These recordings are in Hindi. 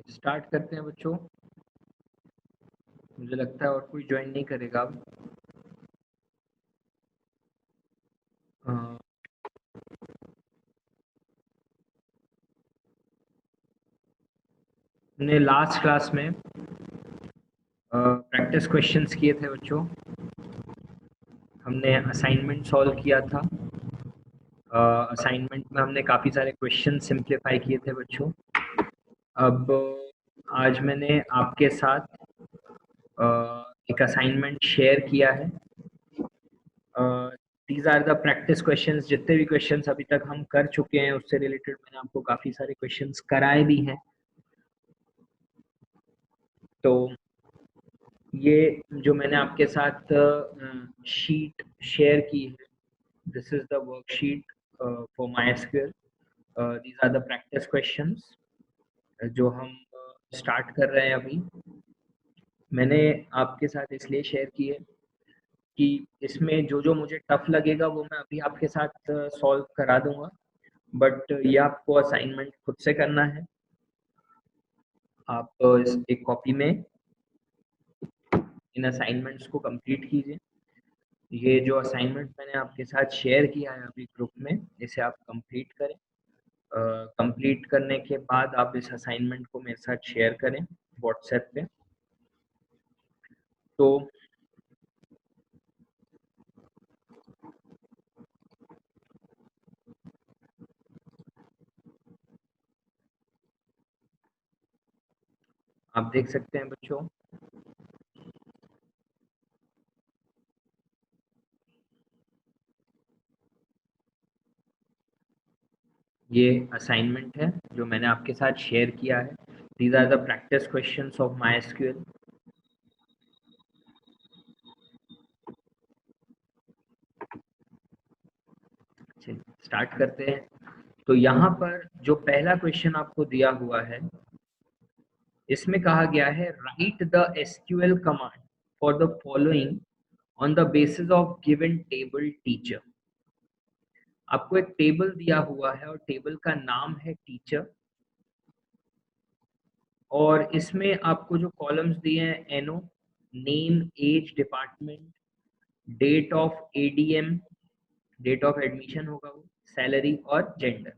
स्टार्ट करते हैं बच्चों। मुझे लगता है और कोई ज्वाइन नहीं करेगा अब। अ, हमने लास्ट क्लास में प्रैक्टिस क्वेश्चंस किए थे बच्चों। हमने असाइनमेंट सॉल्व किया था। असाइनमेंट में हमने काफ़ी सारे क्वेश्चन सिंप्लीफाई किए थे बच्चों। अब आज मैंने आपके साथ एक असाइनमेंट शेयर किया है। These are the practice questions. जितने भी क्वेश्चंस अभी तक हम कर चुके हैं उससे रिलेटेड मैंने आपको काफ़ी सारे क्वेश्चंस कराए भी हैं। तो ये जो मैंने आपके साथ शीट शेयर की है, this is the worksheet for MySQL। These are the practice questions जो हम स्टार्ट कर रहे हैं अभी। मैंने आपके साथ इसलिए शेयर की है कि इसमें जो जो मुझे टफ लगेगा वो मैं अभी आपके साथ सॉल्व करा दूंगा, बट ये आपको असाइनमेंट खुद से करना है। आप इस एक कॉपी में इन असाइनमेंट्स को कंप्लीट कीजिए। ये जो असाइनमेंट मैंने आपके साथ शेयर किया है अभी ग्रुप में, इसे आप कंप्लीट करें। कंप्लीट करने के बाद आप इस असाइनमेंट को मेरे साथ शेयर करें व्हाट्सएप पे। तो आप देख सकते हैं बच्चों, ये असाइनमेंट है जो मैंने आपके साथ शेयर किया है। These are the practice questions of MySQL। Start करते हैं। तो यहाँ पर जो पहला क्वेश्चन आपको दिया हुआ है, इसमें कहा गया है right the SQL command for the following on the basis of given table teacher. आपको एक टेबल दिया हुआ है और टेबल का नाम है टीचर, और इसमें आपको जो कॉलम्स दिए हैं NO, name, age, department, date of ADM, date of admission होगा वो, सैलरी और जेंडर।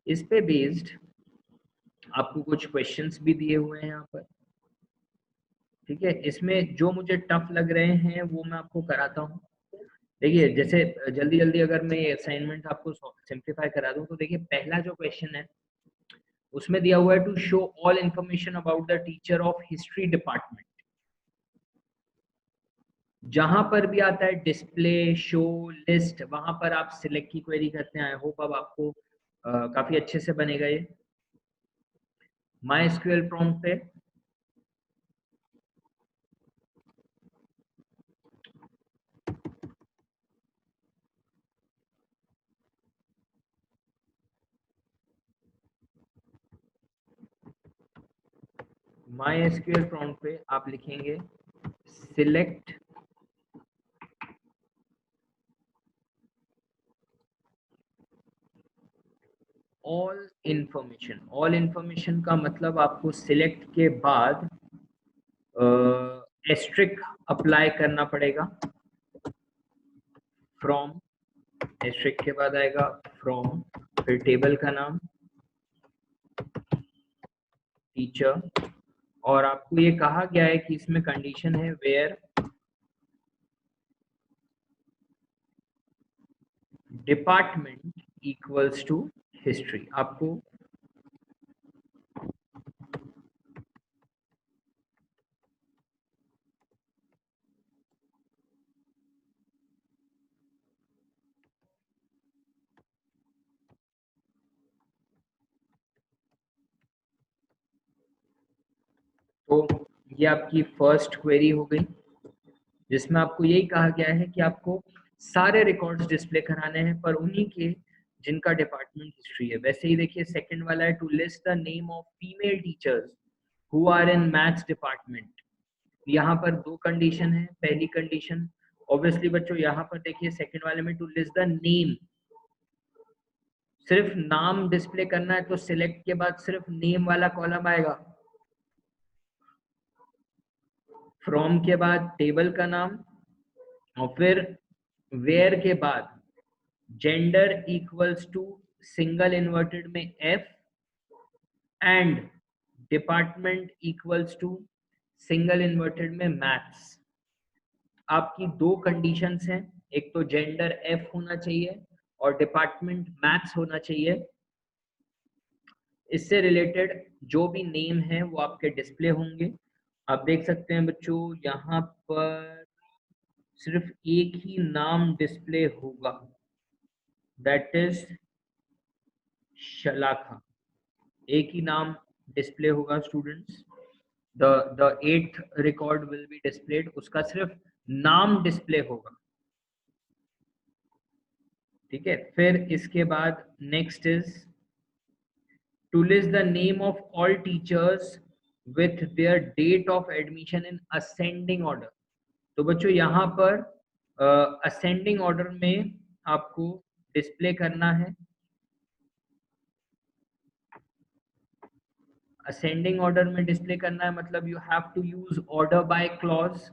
इस पे बेस्ड आपको कुछ क्वेश्चंस भी दिए हुए हैं यहाँ पर। ठीक है, इसमें जो मुझे टफ लग रहे हैं वो मैं आपको कराता हूँ। देखिए, जैसे जल्दी जल्दी अगर मैं ये असाइनमेंट आपको सिंप्लीफाई करा दूं, तो देखिए पहला जो क्वेश्चन है उसमें दिया हुआ है to show all information about the teacher of history department. जहां पर भी आता है डिस्प्ले, शो, लिस्ट, वहां पर आप सिलेक्ट की क्वेरी करते हैं। आई होप अब आपको काफी अच्छे से बनेगा ये MySQL प्रॉम्प्ट पे। MySQL प्रॉम्प्ट पे आप लिखेंगे select all information. All information का मतलब आपको सिलेक्ट के बाद एस्ट्रिक अप्लाई करना पड़ेगा। फ्रॉम, एस्ट्रिक के बाद आएगा फ्रॉम, फिर टेबल का नाम टीचर, और आपको ये कहा गया है कि इसमें कंडीशन है where department equals to history. आपको तो ये आपकी फर्स्ट क्वेरी हो गई, जिसमें आपको यही कहा गया है कि आपको सारे रिकॉर्ड्स डिस्प्ले कराने हैं, पर उन्हीं के जिनका डिपार्टमेंट हिस्ट्री है। वैसे ही देखिए सेकंड वाला है to list the name of female teachers who are in maths department. यहाँ पर दो कंडीशन है। पहली कंडीशन ऑब्वियसली बच्चों यहाँ पर देखिए सेकंड वाले में टू लिस्ट द नेम, सिर्फ नाम डिस्प्ले करना है तो सिलेक्ट के बाद सिर्फ नेम वाला कॉलम आएगा, फ्रॉम के बाद टेबल का नाम, और फिर वेयर के बाद gender equals to single inverted में F and department equals to single inverted में मैथ्स। आपकी दो कंडीशंस हैं, एक तो जेंडर एफ होना चाहिए और डिपार्टमेंट मैथ्स होना चाहिए। इससे रिलेटेड जो भी नेम है वो आपके डिस्प्ले होंगे। आप देख सकते हैं बच्चों यहाँ पर सिर्फ एक ही नाम डिस्प्ले होगा, दैट इज शलाखा। एक ही नाम डिस्प्ले होगा students. The 8th record will be displayed, उसका सिर्फ नाम डिस्प्ले होगा। ठीक है, फिर इसके बाद next is to list the name of all teachers with their date of admission in ascending order। तो बच्चों यहाँ पर असेंडिंग ऑर्डर में आपको डिस्प्ले करना है। असेंडिंग ऑर्डर में डिस्प्ले करना है मतलब you have to use order by clause.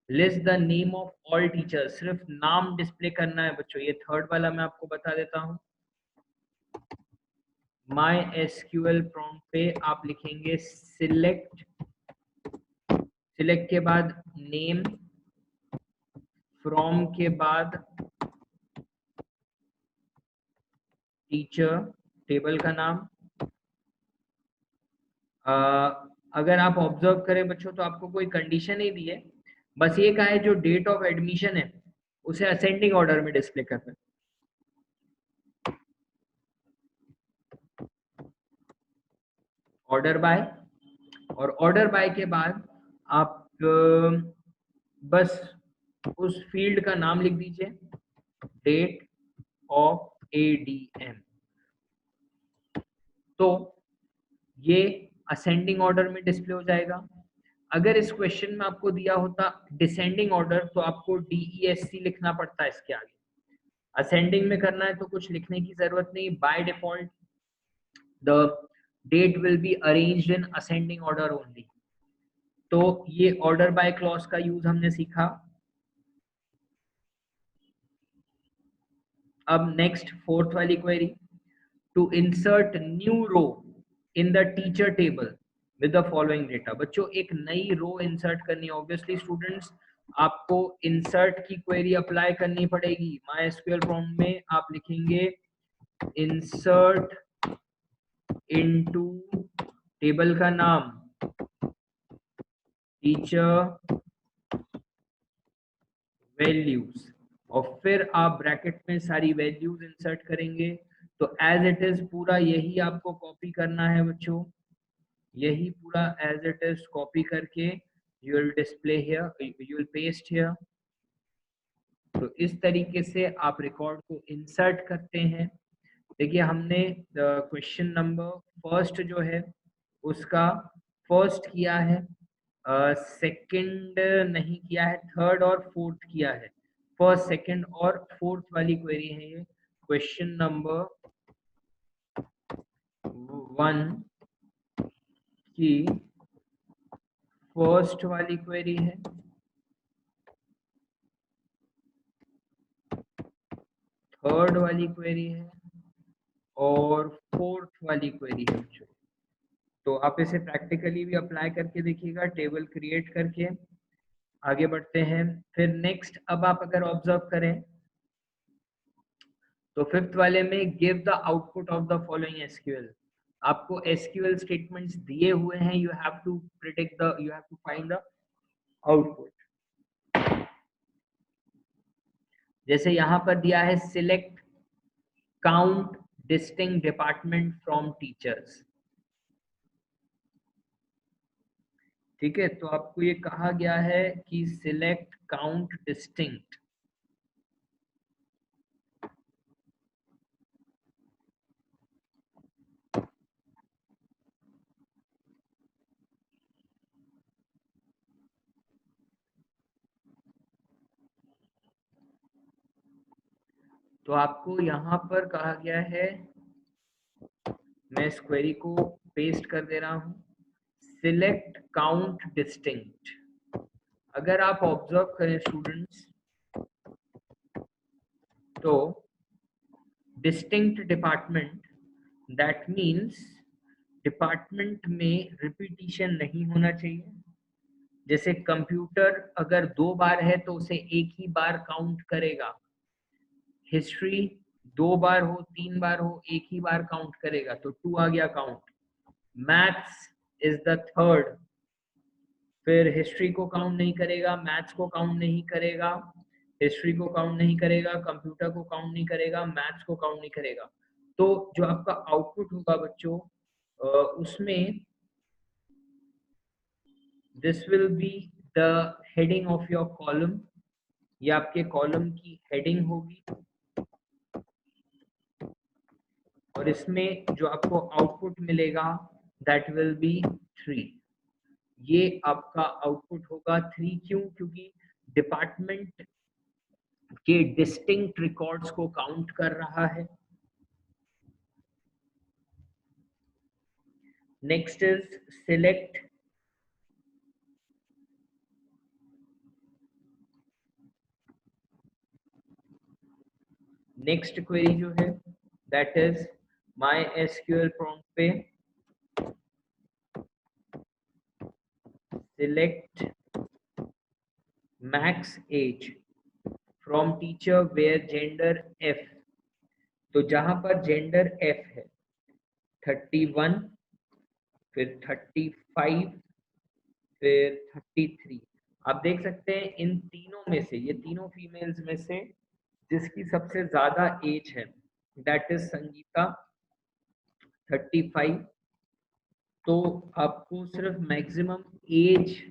List the name of all teachers, सिर्फ नाम डिस्प्ले करना है बच्चों। ये थर्ड वाला मैं आपको बता देता हूँ। माई एसक्यूएल प्रॉम्प्ट पे आप लिखेंगे सिलेक्ट, सिलेक्ट के बाद नेम, फ्रॉम के बाद टीचर, टेबल का नाम। अगर आप ऑब्जर्व करें बच्चों तो आपको कोई कंडीशन नहीं दी है, बस ये कहा है जो डेट ऑफ एडमिशन है उसे असेंडिंग ऑर्डर में डिस्प्ले करना है। ऑर्डर बाय, और ऑर्डर बाय के बाद आप बस उस फील्ड का नाम लिख दीजिए, डेट ऑफ एडीएम। तो ये असेंडिंग ऑर्डर में डिस्प्ले हो जाएगा। अगर इस क्वेश्चन में आपको दिया होता डिसेंडिंग ऑर्डर तो आपको DESC लिखना पड़ता है इसके आगे। असेंडिंग में करना है तो कुछ लिखने की जरूरत नहीं, by default the date will be arranged in ascending order only. तो ये ऑर्डर बाय क्लॉज का यूज हमने सीखा। अब नेक्स्ट फोर्थ वाली query, to insert new row in the teacher table with the following data. बच्चों एक नई रो इंसर्ट करनी है, ऑब्वियसली स्टूडेंट्स आपको इंसर्ट की क्वेरी अप्लाई करनी पड़ेगी। माई एसक्यूएल प्रॉम्प्ट में आप लिखेंगे इंसर्ट इनटू टेबल का नाम टीचर वैल्यूज, और फिर आप ब्रैकेट में सारी वैल्यूज इंसर्ट करेंगे। तो एज इट इज पूरा यही आपको कॉपी करना है बच्चों, यही पूरा एज इट इज कॉपी करके you will display here, you will paste here. तो इस तरीके से आप रिकॉर्ड को इंसर्ट करते हैं। देखिए हमने क्वेश्चन नंबर फर्स्ट जो है उसका फर्स्ट किया है, सेकंड नहीं किया है, थर्ड और फोर्थ किया है। फर्स्ट सेकंड और फोर्थ वाली क्वेरी है ये, क्वेश्चन नंबर 1 की फर्स्ट वाली क्वेरी है, थर्ड वाली क्वेरी है और फोर्थ वाली क्वेरी है बच्चों। तो आप इसे प्रैक्टिकली भी अप्लाई करके देखिएगा, टेबल क्रिएट करके। आगे बढ़ते हैं। फिर नेक्स्ट अब आप अगर ऑब्जर्व करें तो फिफ्थ वाले में give the output of the following SQL. आपको एसक्यूएल स्टेटमेंट्स दिए हुए हैं, you have to predict the, you have to find the output. जैसे यहां पर दिया है select count distinct department from teachers. ठीक है, तो आपको ये कहा गया है कि सिलेक्ट काउंट डिस्टिंक्ट। तो आपको यहाँ पर कहा गया है, मैं इस क्वेरी को पेस्ट कर दे रहा हूँ, सिलेक्ट काउंट डिस्टिंक्ट। अगर आप ऑब्जर्व करें स्टूडेंट्स, तो distinct department, that means department में रिपीटिशन नहीं होना चाहिए। जैसे कंप्यूटर अगर 2 बार है तो उसे एक ही बार काउंट करेगा, हिस्ट्री 2 बार हो 3 बार हो एक ही बार काउंट करेगा, तो 2 आ गया count. Maths is the third, फिर हिस्ट्री को काउंट नहीं करेगा, मैथ्स को काउंट नहीं करेगा, हिस्ट्री को काउंट नहीं करेगा, कंप्यूटर को काउंट नहीं करेगा, मैथ्स को काउंट नहीं करेगा। तो जो आपका आउटपुट होगा बच्चों, उसमें this will be the heading of your column, ये आपके कॉलम की हेडिंग होगी, और इसमें जो आपको आउटपुट मिलेगा दैट विल बी 3। ये आपका आउटपुट होगा 3, क्यों? क्योंकि डिपार्टमेंट के डिस्टिंक्ट रिकॉर्ड्स को काउंट कर रहा है। Next is select next query जो है दैट इज MySQL प्रॉम्प्ट पे select max age from teacher where gender F। तो जहां पर जेंडर F है 31, फिर 35, फिर 33, आप देख सकते हैं इन तीनों में से, ये तीनों फीमेल्स में से जिसकी सबसे ज्यादा एज है दैट इज संगीता 35। तो आपको सिर्फ मैक्सिमम एज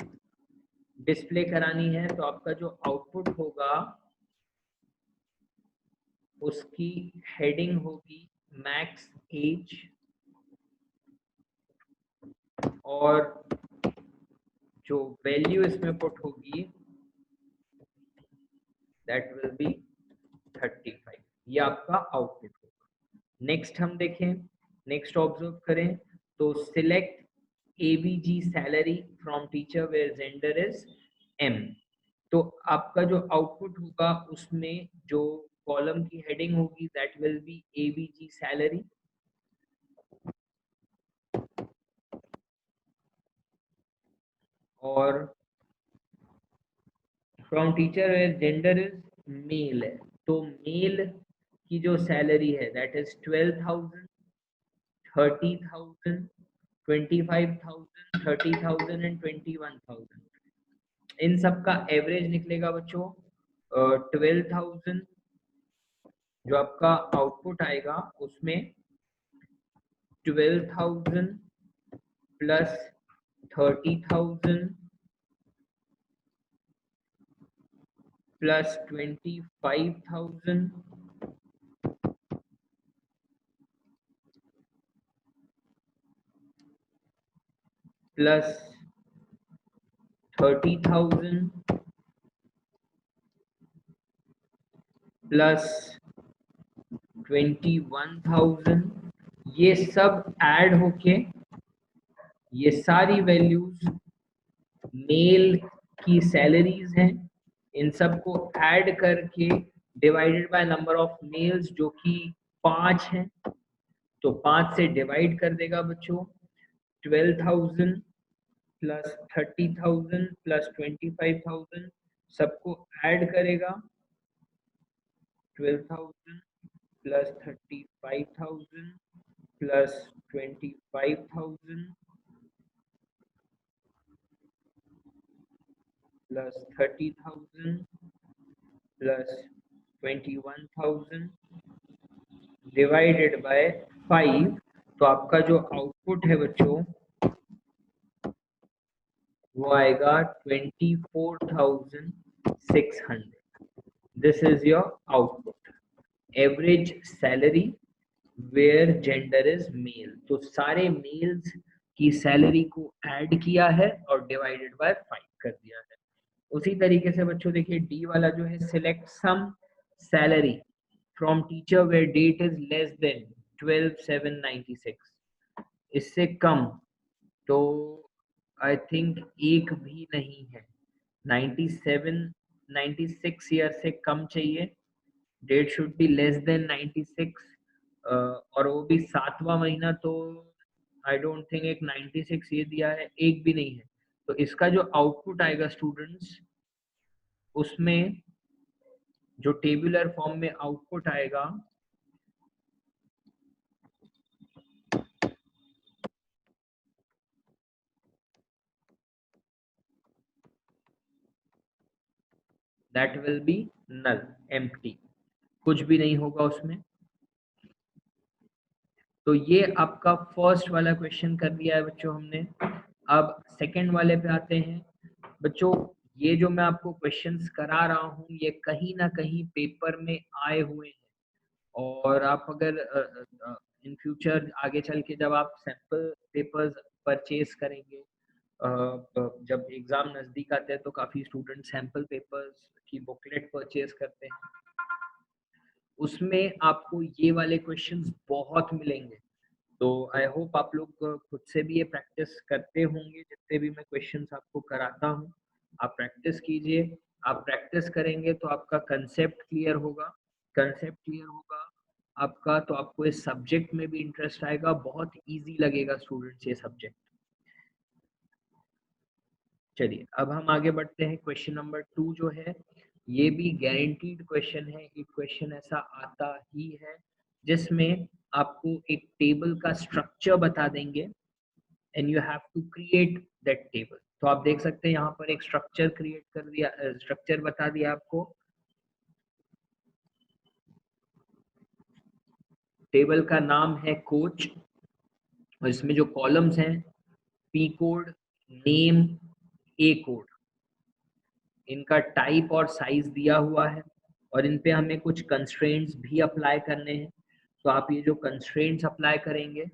डिस्प्ले करानी है, तो आपका जो आउटपुट होगा उसकी हेडिंग होगी मैक्स एज, और जो वैल्यू इसमें पुट होगी दैट विल बी 35। ये आपका आउटपुट होगा। नेक्स्ट हम देखें, नेक्स्ट ऑब्जर्व करें, तो select ABG salary from teacher where gender is M। तो आपका जो आउटपुट होगा उसमें जो कॉलम की हेडिंग होगी that will be ABG salary, और from teacher where gender is male है, तो मेल की जो सैलरी है दैट इज 12,000, 30,000, 25,000, 30,000 एंड 21,000। इन सब का एवरेज निकलेगा बच्चों 12,000। जो आपका आउटपुट आएगा उसमें 12,000 प्लस 30,000 प्लस 25,000 प्लस 30,000 प्लस 21,000, ये सब ऐड होके ये सारी वैल्यूज मेल की सैलरीज हैं। इन सबको ऐड करके divided by number of males जो कि 5 हैं, तो 5 से डिवाइड कर देगा बच्चों। 12,000 प्लस 30,000 प्लस 25,000 सबको ऐड करेगा, 12,000 plus 35,000 plus 25,000 plus 30,000 plus 21,000 divided by 5। तो आपका जो आउटपुट है बच्चों वो आएगा 24,600। This is your output, average salary where gender is male. तो सारे मेल्स की सैलरी को ऐड किया है और डिवाइडेड बाय 5 कर दिया है। उसी तरीके से बच्चों देखिए डी वाला जो है select sum salary from teacher where date is less than 12/7/96, इससे कम तो आई थिंक एक भी नहीं है। 97 96 ईयर से कम चाहिए, date should be less than 96, और वो भी 7वां महीना, तो आई डोंट थिंक एक 96 ये दिया है, एक भी नहीं है। तो इसका जो आउटपुट आएगा स्टूडेंट्स, उसमें जो टेबुलर फॉर्म में आउटपुट आएगा that will be null, empty, कुछ भी नहीं होगा उसमें। तो ये आपका फर्स्ट वाला क्वेश्चन कर दिया है बच्चों हमने। अब सेकंड वाले पे आते हैं बच्चों। ये जो मैं आपको क्वेश्चंस करा रहा हूँ ये कहीं ना कहीं पेपर में आए हुए हैं, और आप अगर इन फ्यूचर आगे चल के जब आप सैंपल पेपर्स परचेज करेंगे, जब एग्जाम नजदीक आते हैं तो काफी स्टूडेंट सैंपल पेपर्स की बुकलेट परचेज करते हैं, उसमें आपको ये वाले क्वेश्चंस बहुत मिलेंगे। तो आई होप आप लोग खुद से भी ये प्रैक्टिस करते होंगे, जितने भी मैं क्वेश्चंस आपको कराता हूँ आप प्रैक्टिस कीजिए। आप प्रैक्टिस करेंगे तो आपका कंसेप्ट क्लियर होगा, कंसेप्ट क्लियर होगा आपका, तो आपको इस सब्जेक्ट में भी इंटरेस्ट आएगा, बहुत इजी लगेगा स्टूडेंट्स ये सब्जेक्ट। चलिए अब हम आगे बढ़ते हैं। क्वेश्चन नंबर 2 जो है ये भी गारंटीड क्वेश्चन है। एक क्वेश्चन ऐसा आता ही है जिसमें आपको एक टेबल का स्ट्रक्चर बता देंगे and you have to create that table. तो आप देख सकते हैं यहाँ पर एक स्ट्रक्चर क्रिएट कर दिया, स्ट्रक्चर बता दिया आपको। टेबल का नाम है कोच, और इसमें जो कॉलम्स हैं पी कोड, नेम, ए कोड, इनका टाइप और साइज दिया हुआ है, और इन पे हमें कुछ कंस्ट्रेंट्स भी अप्लाई करने हैं। तो आप ये जो कंस्ट्रेंट्स अप्लाई करेंगे,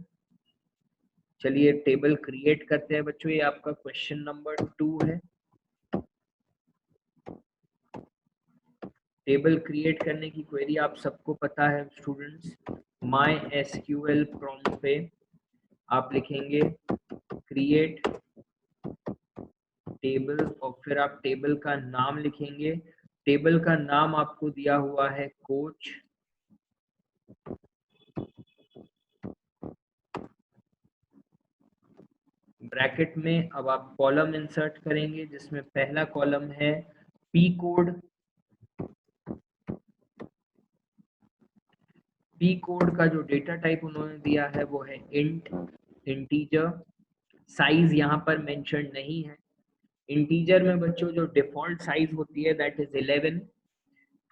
चलिए टेबल क्रिएट करते हैं बच्चों। ये आपका क्वेश्चन नंबर 2 है। टेबल क्रिएट करने की क्वेरी आप सबको पता है स्टूडेंट्स, माई एसक्यूएल प्रॉम्प्ट पे आप लिखेंगे क्रिएट टेबल, और फिर आप टेबल का नाम लिखेंगे। टेबल का नाम आपको दिया हुआ है कोच, ब्रैकेट में अब आप कॉलम इंसर्ट करेंगे जिसमें पहला कॉलम है पी कोड। पी कोड का जो डेटा टाइप उन्होंने दिया है वो है इंट, इंटीजर। साइज यहाँ पर मेंशन नहीं है। इंटीजर में बच्चों जो डिफॉल्ट साइज होती है दैट इज 11,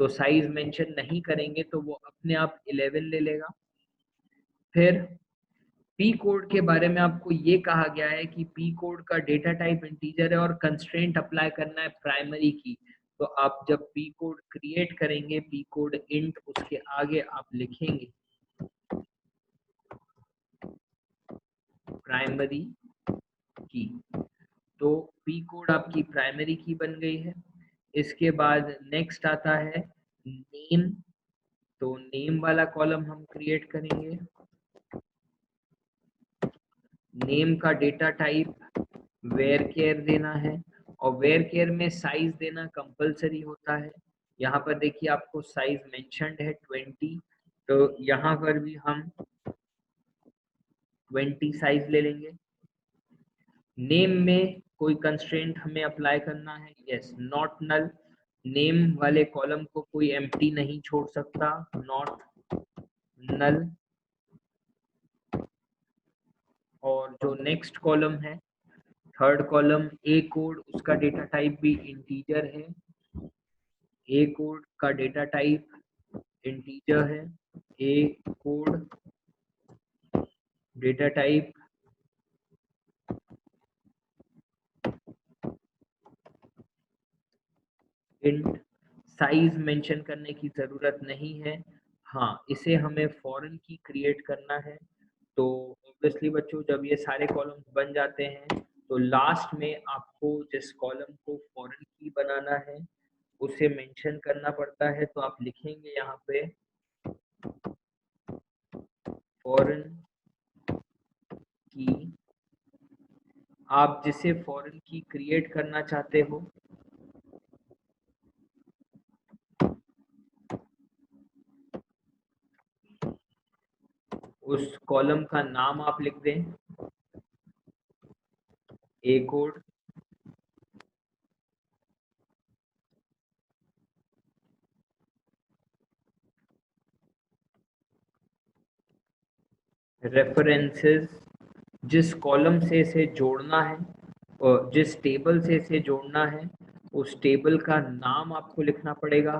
तो साइज मेंशन नहीं करेंगे तो वो अपने आप 11 ले लेगा। फिर पी कोड के बारे में आपको ये कहा गया है कि पी कोड का डेटा टाइप इंटीजर है और कंस्ट्रेंट अप्लाई करना है प्राइमरी की। तो आप जब पी कोड क्रिएट करेंगे, पी कोड इंट, उसके आगे आप लिखेंगे प्राइमरी की। तो पी कोड आपकी प्राइमरी की बन गई है। इसके बाद नेक्स्ट आता है नेम। तो नेम वाला कॉलम हम क्रिएट करेंगे। नेम का डेटा टाइप वेयर केयर देना है, और वेयर केयर में साइज देना कंपलसरी होता है। यहाँ पर देखिए आपको साइज मेंशन्ड है 20, तो यहाँ पर भी हम 20 साइज ले लेंगे। नेम में कोई कंस्ट्रेंट हमें अप्लाई करना है, यस, नॉट नल। नेम वाले कॉलम को कोई एम्प्टी नहीं छोड़ सकता, नॉट नल। और जो नेक्स्ट कॉलम है थर्ड कॉलम ए कोड, उसका डेटा टाइप भी इंटीजर है। ए कोड का डेटा टाइप इंटीजर है। A code data type int. Size mention करने की जरूरत नहीं है। हाँ, इसे हमें फॉरेन की क्रिएट करना है। तो ऑब्वियसली बच्चों जब ये सारे कॉलम्स बन जाते हैं तो लास्ट में आपको जिस कॉलम को फॉरेन की बनाना है उसे मेंशन करना पड़ता है। तो आप लिखेंगे यहाँ पे फॉरेन की, आप जिसे फॉरेन की क्रिएट करना चाहते हो उस कॉलम का नाम आप लिख दें, ए कोड, रेफरेंसेस, जिस कॉलम से इसे जोड़ना है और जिस टेबल से इसे जोड़ना है उस टेबल का नाम आपको लिखना पड़ेगा।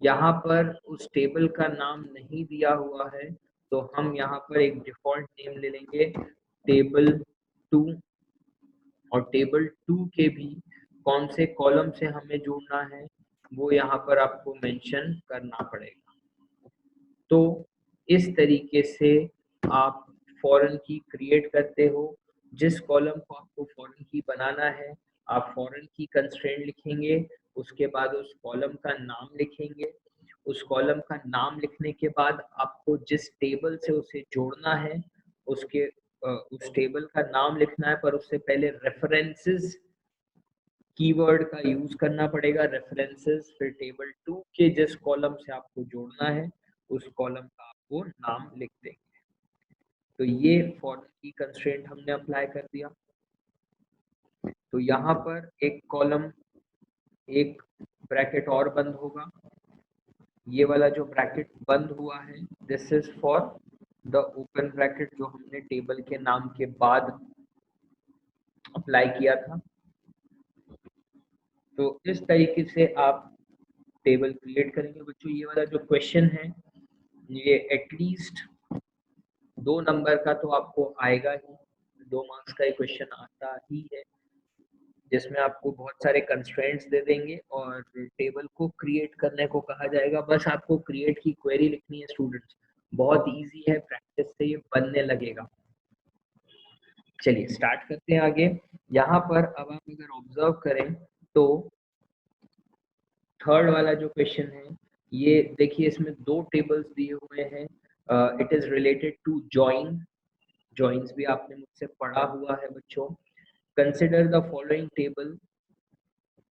यहाँ पर उस टेबल का नाम नहीं दिया हुआ है तो हम यहाँ पर एक डिफॉल्ट नेम ले लेंगे, टेबल 2, और टेबल 2 के भी कौन से कॉलम से हमें जोड़ना है वो यहाँ पर आपको मेंशन करना पड़ेगा। तो इस तरीके से आप फॉरेन की क्रिएट करते हो। जिस कॉलम को आपको फॉरेन की बनाना है आप फॉरेन की कंस्ट्रेंट लिखेंगे, उसके बाद उस कॉलम का नाम लिखेंगे, उस कॉलम का नाम लिखने के बाद आपको जिस टेबल से उसे जोड़ना है उसके उस टेबल का नाम लिखना है, पर उससे पहले रेफरेंसेस कीवर्ड का यूज करना पड़ेगा, रेफरेंसेस, फिर टेबल 2 के जिस कॉलम से आपको जोड़ना है उस कॉलम का आपको नाम लिख देंगे। तो ये फॉरेन की कंस्ट्रेंट हमने अप्लाई कर दिया। तो यहाँ पर एक कॉलम, एक ब्रैकेट और बंद होगा, ये वाला जो ब्रैकेट बंद हुआ है this is for the open bracket जो हमने टेबल के नाम के बाद अप्लाई किया था। तो इस तरीके से आप टेबल क्रिएट करेंगे। बच्चों ये वाला जो क्वेश्चन है ये एटलीस्ट 2 नंबर का तो आपको आएगा ही, 2 मार्क्स का ये क्वेश्चन आता ही है, जिसमें आपको बहुत सारे कंस्ट्रेंट्स दे देंगे और टेबल को क्रिएट करने को कहा जाएगा। बस आपको क्रिएट की क्वेरी लिखनी है स्टूडेंट्स, बहुत इजी है, प्रैक्टिस से ये बनने लगेगा। चलिए स्टार्ट करते हैं आगे। यहाँ पर अब आप अगर ऑब्जर्व करें तो थर्ड वाला जो क्वेश्चन है ये देखिए, इसमें 2 टेबल्स दिए हुए हैं। It is related to join, joins भी आपने मुझसे पढ़ा हुआ है बच्चों। Consider the following table,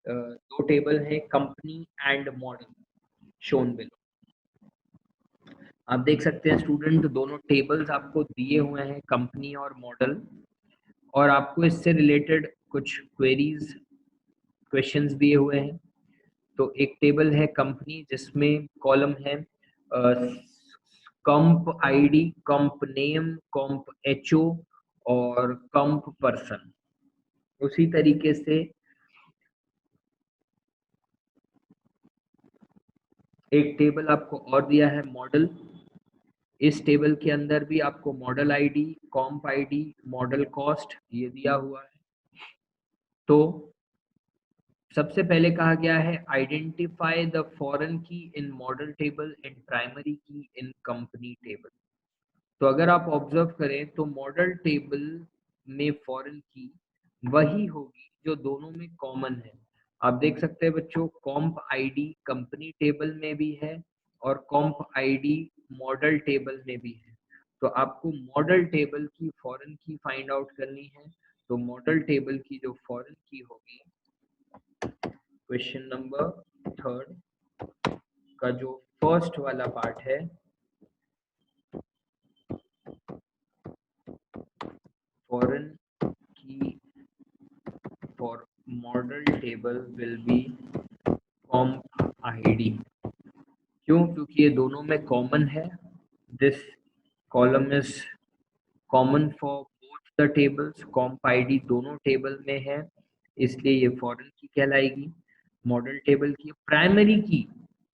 2 table हैं company and model shown below. आप देख सकते हैं स्टूडेंट दोनों टेबल्स आपको दिए हुए हैं कंपनी और मॉडल, और आपको इससे रिलेटेड कुछ क्वेरीज क्वेश्चंस दिए हुए हैं। तो एक टेबल है कंपनी जिसमें कॉलम है कंप आईडी, कंप नेम, कंप एचओ और कंप पर्सन। उसी तरीके से एक टेबल आपको और दिया है मॉडल, इस टेबल के अंदर भी आपको मॉडल आईडी, कॉम्प आईडी, मॉडल कॉस्ट ये दिया हुआ है। तो सबसे पहले कहा गया है आइडेंटिफाई द फॉरेन की इन मॉडल टेबल एंड प्राइमरी की इन कंपनी टेबल। तो अगर आप ऑब्जर्व करें तो मॉडल टेबल में फॉरेन की वही होगी जो दोनों में कॉमन है। आप देख सकते हैं बच्चों कॉम्प आईडी कंपनी टेबल में भी है और कॉम्प आईडी मॉडल टेबल में भी है। तो आपको मॉडल टेबल की फॉरेन की फाइंड आउट करनी है। तो मॉडल टेबल की जो फॉरेन की होगी, क्वेश्चन नंबर 3 का जो फर्स्ट वाला पार्ट है, फॉरेन की for model table will be comp ID. क्यों? क्योंकि ये दोनों में कॉमन है, this column is common for both the tables, comp ID दोनों टेबल में है, इसलिए ये फॉरेन की कहलाएगी। मॉडल टेबल की प्राइमरी की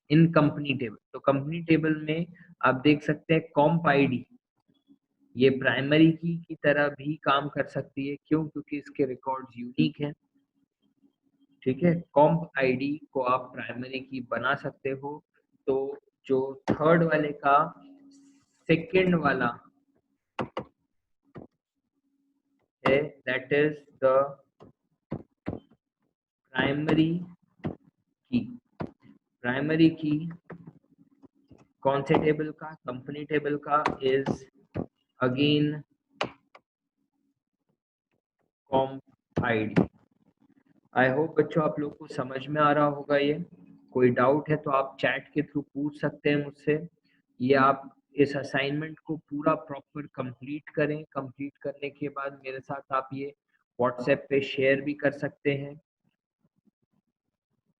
इन कंपनी टेबल, तो कंपनी टेबल में आप देख सकते हैं कॉम्प आईडी ये प्राइमरी की तरह भी काम कर सकती है। क्यों? क्योंकि इसके रिकॉर्ड्स यूनिक हैं। ठीक है, कॉम्प आईडी को आप प्राइमरी की बना सकते हो। तो जो थर्ड वाले का सेकंड वाला है दैट इज द प्राइमरी की। प्राइमरी की कौन से टेबल का? कंपनी टेबल का is again comp ID. I hope बच्चों आप लोग को समझ में आ रहा होगा। ये कोई डाउट है तो आप चैट के थ्रू पूछ सकते हैं मुझसे। ये आप इस असाइनमेंट को पूरा प्रॉपर कंप्लीट करें। कंप्लीट करने के बाद मेरे साथ आप ये व्हाट्सएप पे शेयर भी कर सकते हैं।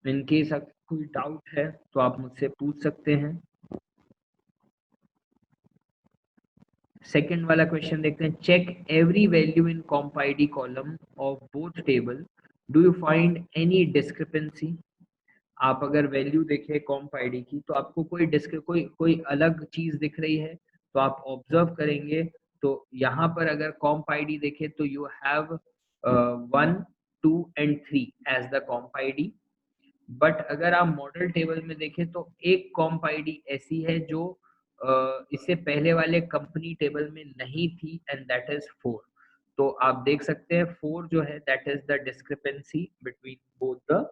इन केस अगर कोई डाउट है तो आप मुझसे पूछ सकते हैं। सेकंड वाला क्वेश्चन देखते हैं। Check every value in comp ID column of both table, do you find any discrepancy. आप अगर वैल्यू देखें कॉम्प आईडी की तो आपको कोई अलग चीज दिख रही है तो आप ऑब्जर्व करेंगे। तो यहाँ पर अगर कॉम्प आईडी देखें तो you have 1, 2 and 3 as the comp ID. But अगर आप मॉडल टेबल में देखें तो एक कॉम्प आईडी ऐसी है जो इससे पहले वाले कंपनी टेबल में नहीं थी एंड दैट इज 4। तो आप देख सकते हैं 4 जो है that is the discrepancy between both the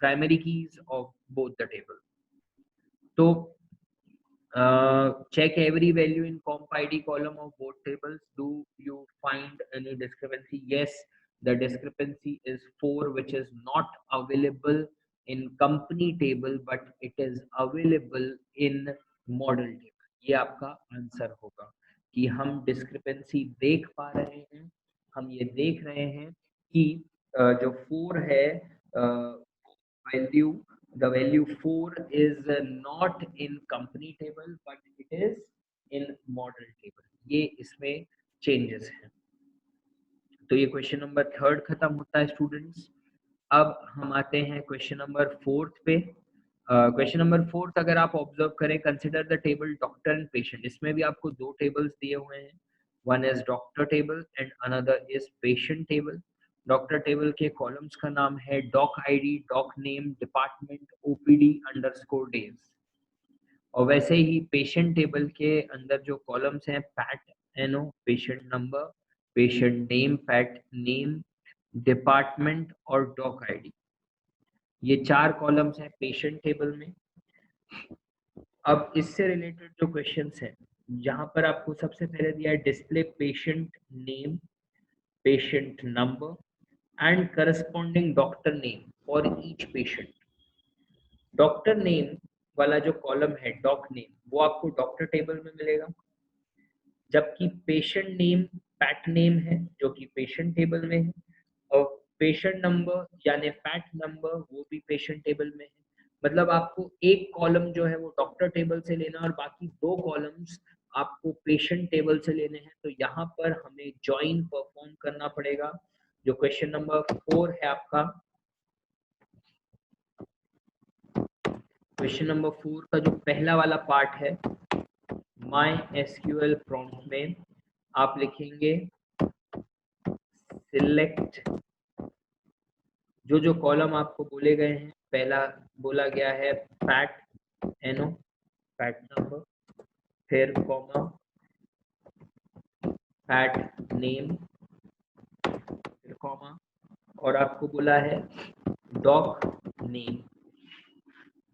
primary keys of both the table. तो check every value in comp id column of both tables, do you find any discrepancy? Yes, the discrepancy is 4 which is not available in company table but it is available in model table। ये आपका आंसर होगा कि हम डिस्क्रिपेंसी देख पा रहे हैं। हम ये देख रहे हैं कि जो 4 है value, the value 4 is not in company table but it is in model table। ये इसमें चेंजेस हैं। तो ये क्वेश्चन नंबर 3 खत्म होता है स्टूडेंट्स। अब हम आते हैं क्वेश्चन नंबर 4 पे। क्वेश्चन नंबर 4 अगर आप ऑब्जर्व करें, consider the table doctor and patient. इसमें भी आपको दो टेबल्स दिए हुए हैं, one is doctor table and another is patient table. Doctor table के कॉलम्स का नाम है doc ID, doc name, department, OPD underscore days. और वैसे ही पेशेंट टेबल के अंदर जो कॉलम्स हैं PAT NO, patient number, patient name, PAT name, department और डॉक आईडी। ये 4 कॉलम्स हैं पेशेंट टेबल में। अब इससे रिलेटेड जो क्वेश्चंस हैं, यहाँ पर आपको सबसे पहले दिया है display patient name, patient number and corresponding doctor name for each patient. Doctor name वाला जो कॉलम है डॉक नेम, वो आपको डॉक्टर टेबल में मिलेगा, जबकि पेशेंट नेम पैट नेम है जो कि पेशेंट टेबल में है, और पेशेंट नंबर यानी पैट नंबर वो भी पेशेंट टेबल में है। मतलब आपको एक कॉलम जो है वो डॉक्टर टेबल से लेना और बाकी दो कॉलम्स आपको पेशेंट टेबल से लेने हैं। तो यहाँ पर हमें ज्वाइन परफॉर्म करना पड़ेगा। जो क्वेश्चन नंबर 4 है आपका, क्वेश्चन नंबर 4 का जो पहला वाला पार्ट है माई एसक्यूएल प्रॉम्प्ट में आप लिखेंगे सिलेक्ट, जो कॉलम आपको बोले गए हैं। पहला बोला गया है पैट एनओ, पैट नंबर, फिर कॉमा पैट नेम, फिर कॉमा, और आपको बोला है डॉक नेम।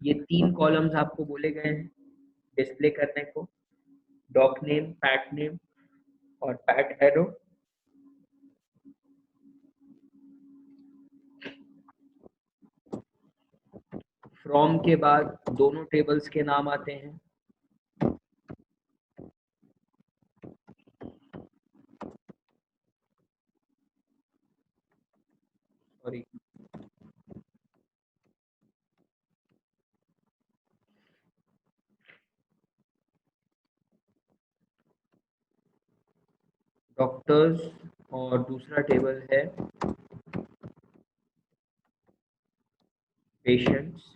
ये 3 कॉलम्स आपको बोले गए हैं डिस्प्ले करने को, डॉक नेम, पैट नेम और पैट एरो। फ्रॉम के बाद दोनों टेबल्स के नाम आते हैं। सॉरी, डॉक्टर्स और दूसरा टेबल है पेशेंट्स।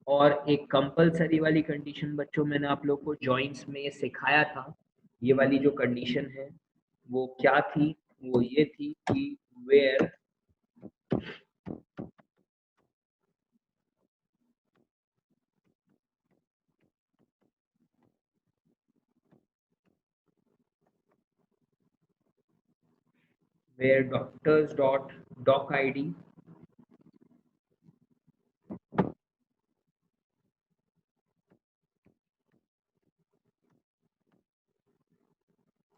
और एक कंपलसरी वाली कंडीशन बच्चों मैंने आप लोग को जॉइंट्स में ये सिखाया था, ये वाली जो कंडीशन है वो क्या थी, वो ये थी कि where doctors dot doc id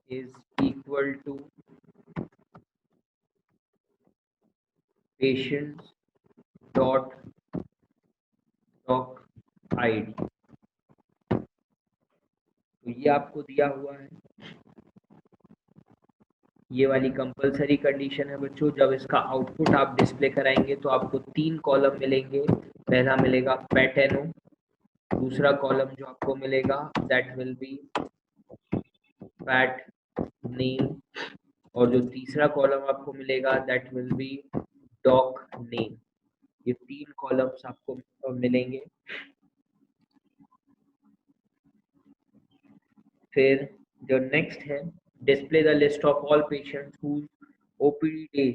is equal to patients dot doc id। तो ये आपको दिया हुआ है, ये वाली कंपलसरी कंडीशन है बच्चों। जब इसका आउटपुट आप डिस्प्ले कराएंगे तो आपको 3 कॉलम मिलेंगे। पहला मिलेगा पेट एनो, दूसरा कॉलम जो आपको मिलेगा that will be pat name, और जो तीसरा कॉलम आपको मिलेगा that will be doc name. ये 3 कॉलम्स आपको मिलेंगे। फिर जो नेक्स्ट है, display the list of all patients whose OPD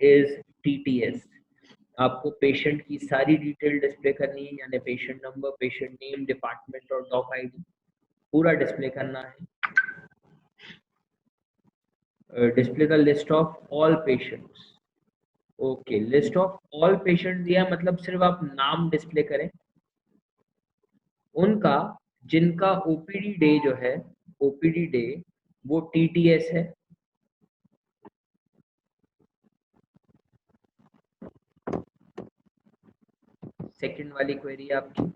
day is TTS. आपको पेशेंट की सारी डिटेल डिस्प्ले करनी है, यानी patient number, patient name, department और डॉक आईडी पूरा डिस्प्ले करना है। Display the list of all patients. Okay, list of all patient दिया मतलब सिर्फ आप नाम डिस्प्ले करें उनका जिनका ओपीडी डे जो है, ओपीडी डे वो टीटीएस है। सेकंड वाली क्वेरी आपकी,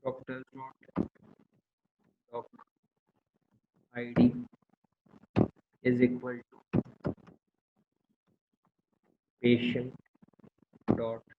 doctor doc ID is equal to patient dot